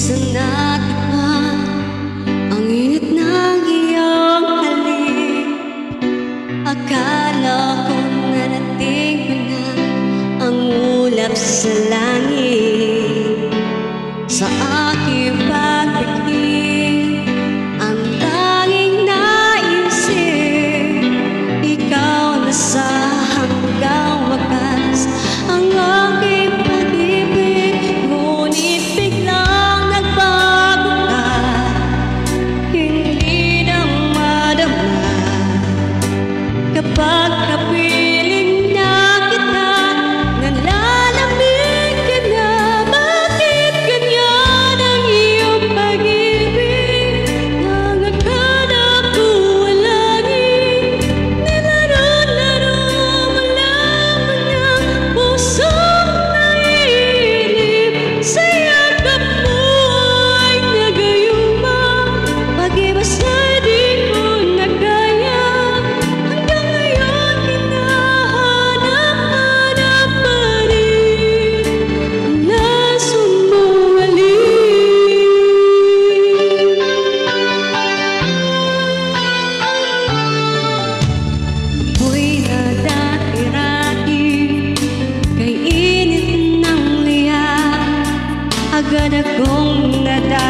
natikman ang init ng iyong halik. Akala ko narating ko na ang ulap sa langit. Sa aking pagbigil, ang tanging naisip, ikaw na sa hanggang wakas ang aking pag-ibig. Ngunit biglang nagbago ka, hindi na madama kapag kapiling na kita. Nalalamig ka na, bakit ganyan ang iyong pag-ibig? Nangakala ko walangin, nilaro-laro mo lamang ang pusong naiinip. Sa yakap mo ay nagayuma, pag-ibas na'y di ko na kaya. Hanggang ngayon hinahanap-hanap pa rin ang lason mong halik. Ako'y nadati-rati kay init ng liya, agad akong nadati